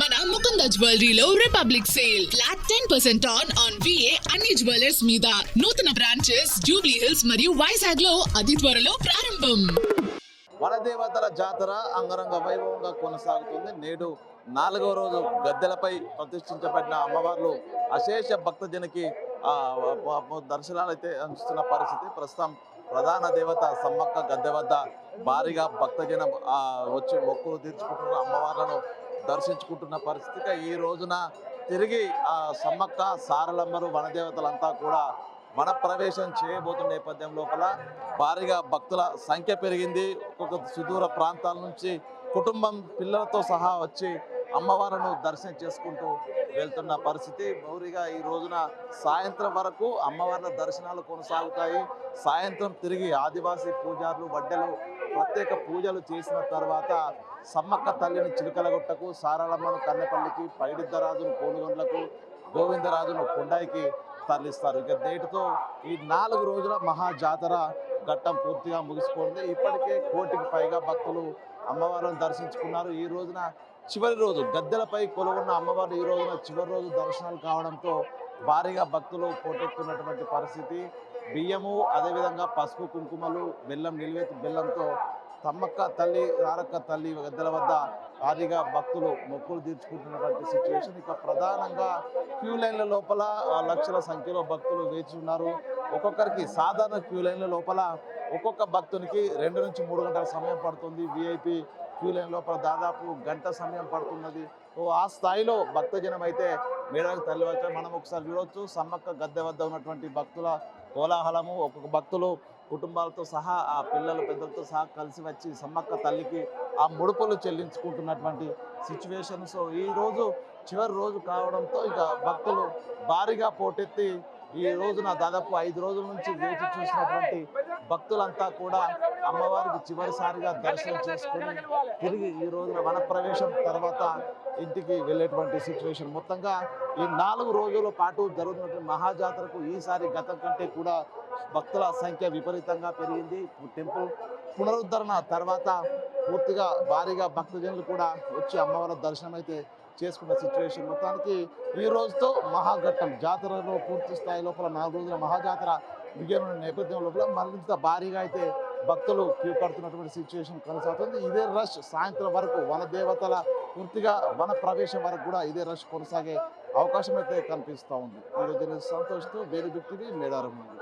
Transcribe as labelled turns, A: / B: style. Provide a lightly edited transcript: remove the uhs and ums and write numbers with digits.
A: మన ముకుంద జ్యువెలరీలో republic sale flat 10% on VA అన్ని జ్యువెలర్స్ మీద నూతన బ్రాంచెస్ జూబ్లీ హిల్స్ మరియు వైజాగ్ లో అతి త్వరలో ప్రారంభం.
B: వనదేవతల జాతర అంగరంగ వైభవంగా కొనసాగుతుంది. నేడు 4వ రోజు గద్దెలపై ప్రతిష్ఠించబడిన అమ్మవార్లు అశేష భక్తజనకి దర్శనాలు అయితే అందిస్తున్న పరిస్థితి. ప్రస్తుతం ప్రధాన దేవత సమ్మక్క గద్దె వద్ద భారీగా భక్తజనం వచ్చి మొక్కులు తీర్చుకుంటున్న అమ్మవార్లను దర్శించుకుంటున్న పరిస్థితిగా ఈ రోజున తిరిగి సమ్మక్క సారలమ్మరు వనదేవతలంతా కూడా వన ప్రవేశం చేయబోతున్న నేపథ్యం లోపల భారీగా భక్తుల సంఖ్య పెరిగింది. ఒక్కొక్క సుదూర ప్రాంతాల నుంచి కుటుంబం పిల్లలతో సహా వచ్చి అమ్మవారిని దర్శనం చేసుకుంటూ వెళ్తున్న పరిస్థితి. మౌరిగా ఈ రోజున సాయంత్రం వరకు అమ్మవార్ల దర్శనాలు కొనసాగుతాయి. సాయంత్రం తిరిగి ఆదివాసీ పూజారులు వడ్డెలు ప్రత్యేక పూజలు చేసిన తర్వాత సమ్మక్క తల్లిని చిలుకలగుట్టకు, సారలమ్మను కన్నెపల్లికి, పైడిద్దరాజును కోనుగొండ్లకు, గోవిందరాజును కొండాయికి తరలిస్తారు. ఇక నేటితో ఈ 4 రోజుల మహా జాతర ఘట్టం పూర్తిగా ముగిసిపోయింది. ఇప్పటికే 1 కోటికి పైగా భక్తులు అమ్మవారిని దర్శించుకున్నారు. ఈ రోజున చివరి రోజు గద్దెలపై కొలువున్న అమ్మవారు ఈ రోజున చివరి రోజు దర్శనాలు కావడంతో భారీగా భక్తులు పోటెత్తున్నటువంటి పరిస్థితి. బియ్యము, అదేవిధంగా పసుపు కుంకుమలు, బెల్లం, నిలువెత్తు బెల్లంతో సమ్మక్క తల్లి, సారక్క తల్లి గద్దెల వద్ద భారీగా భక్తులు మొక్కులు తీర్చుకుంటున్నటువంటి సిచ్యువేషన్. ఇక ప్రధానంగా క్యూ లైన్ల లోపల లక్షల సంఖ్యలో భక్తులు వేచి ఉన్నారు. ఒక్కొక్కరికి సాధారణ క్యూ లైన్ల లోపల ఒక్కొక్క భక్తునికి 2 నుంచి 3 గంటల సమయం పడుతుంది. VIP క్యూ లైన్ లోపల దాదాపు గంట సమయం పడుతున్నది. ఆ స్థాయిలో భక్తజనం అయితే మేడకు తల్లి వచ్చా మనం ఒకసారి చూడవచ్చు. సమ్మక్క గద్దె వద్ద ఉన్నటువంటి భక్తుల కోలాహలము, ఒక్కొక్క భక్తులు కుటుంబాలతో సహా ఆ పిల్లలు పెద్దలతో సహా కలిసి వచ్చి సమ్మక్క తల్లికి ఆ ముడుపులు చెల్లించుకుంటున్నటువంటి సిచ్యువేషన్. సో ఈరోజు చివరి రోజు కావడంతో ఇక భక్తులు భారీగా పోటెత్తి ఈ రోజున దాదాపు 5 రోజుల నుంచి వేచి చూసినటువంటి భక్తులంతా కూడా అమ్మవారికి చివరిసారిగా దర్శనం చేసుకుని తిరిగి ఈ రోజున వనప్రవేశం తర్వాత ఇంటికి వెళ్ళేటువంటి సిచ్యువేషన్. మొత్తంగా ఈ 4 రోజుల పాటు జరుగుతున్నటువంటి మహాజాతరకు ఈసారి గతం కంటే కూడా భక్తుల సంఖ్య విపరీతంగా పెరిగింది. టెంపుల్ పునరుద్ధరణ తర్వాత పూర్తిగా భారీగా భక్తజనులు కూడా వచ్చి అమ్మవారి దర్శనం అయితే చేసుకున్న సిచ్యువేషన్. మొత్తానికి ఈ రోజుతో మహాఘట్టం జాతరలో పూర్తి స్థాయి లోపల 4 రోజుల మహాజాతర ముగియనున్న నేపథ్యం లోపల మరింత భారీగా అయితే భక్తులు క్యూ కడుతున్నటువంటి సిచ్యువేషన్ కొనసాగుతుంది. ఇదే రష్ సాయంత్రం వరకు వనదేవతల పూర్తిగా వన ప్రవేశం వరకు కూడా ఇదే రష్ కొనసాగే అవకాశం అయితే కనిపిస్తూ ఉంది. ఈరోజు సంతోష్తో వేరు వ్యక్తివి మేడారం నుండి.